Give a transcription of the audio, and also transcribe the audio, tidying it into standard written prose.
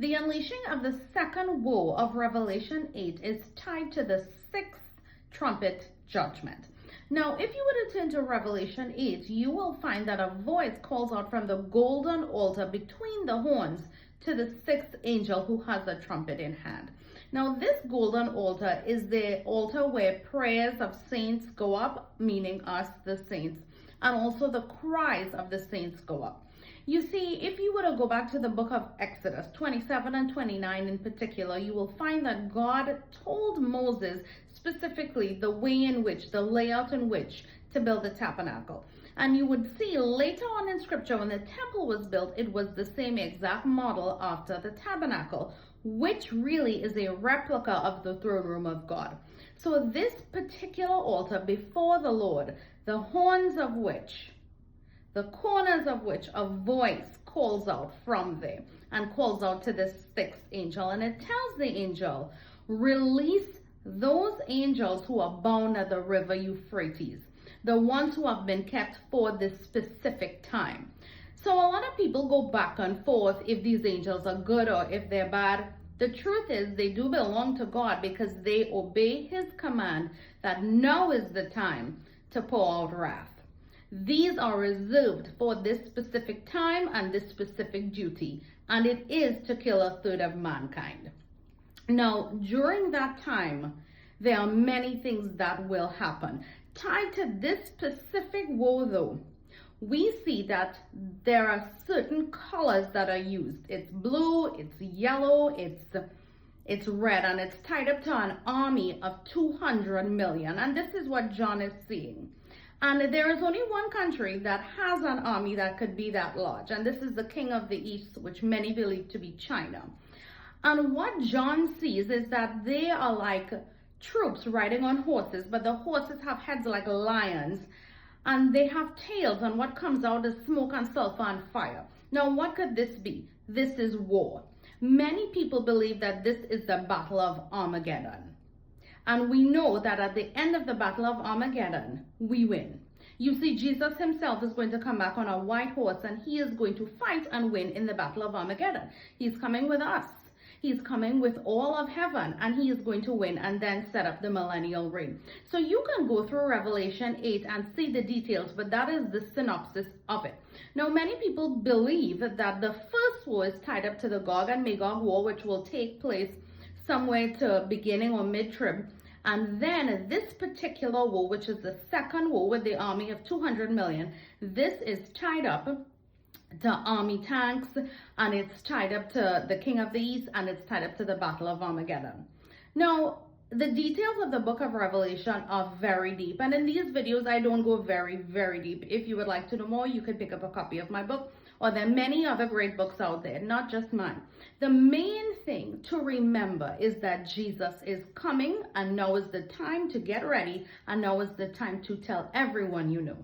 The unleashing of the second woe of Revelation 8 is tied to the 6th trumpet judgment. Now, if you were to turn to Revelation 8, you will find that a voice calls out from the golden altar between the horns to the sixth angel who has a trumpet in hand. Now, this golden altar is the altar where prayers of saints go up, meaning us, the saints, and also the cries of the saints go up. You see, if you were to go back to the book of Exodus 27 and 29 in particular, you will find that God told Moses specifically the way in which, the layout in which to build the tabernacle. And you would see later on in scripture when the temple was built, it was the same exact model after the tabernacle, which really is a replica of the throne room of God. So this particular altar before the Lord, the horns of which, the corners of which a voice calls out from there and calls out to the sixth angel. And it tells the angel, release those angels who are bound at the river Euphrates, the ones who have been kept for this specific time. So a lot of people go back and forth if these angels are good or if they're bad. The truth is they do belong to God because they obey his command that now is the time to pour out wrath. These are reserved for this specific time and this specific duty, and it is to kill a third of mankind. Now, during that time, there are many things that will happen. Tied to this specific woe, though, we see that there are certain colors that are used. It's blue, it's yellow, it's red, and it's tied up to an army of 200 million. And this is what John is seeing. And there is only one country that has an army that could be that large, and this is the king of the east, which many believe to be China. And what John sees is that they are like troops riding on horses, but the horses have heads like lions, and they have tails, and what comes out is smoke and sulfur and fire. Now, what could this be? This is war. Many people believe that this is the Battle of Armageddon. And we know that at the end of the Battle of Armageddon, we win. You see, Jesus himself is going to come back on a white horse, and he is going to fight and win in the Battle of Armageddon. He's coming with us. He's coming with all of heaven, and he is going to win and then set up the millennial reign. So you can go through Revelation 8 and see the details, but that is the synopsis of it. Now, many people believe that the first war is tied up to the Gog and Magog war, which will take place somewhere to beginning or mid-trib. And then this particular war, which is the second war with the army of 200 million, this is tied up to army tanks, and it's tied up to the king of the east, and it's tied up to the Battle of Armageddon. Now, the details of the book of Revelation are very deep, and in these videos I don't go very, very deep. If you would like to know more, you could pick up a copy of my book, or there are many other great books out there, not just mine. The main thing to remember is that Jesus is coming, and now is the time to get ready, and now is the time to tell everyone you know.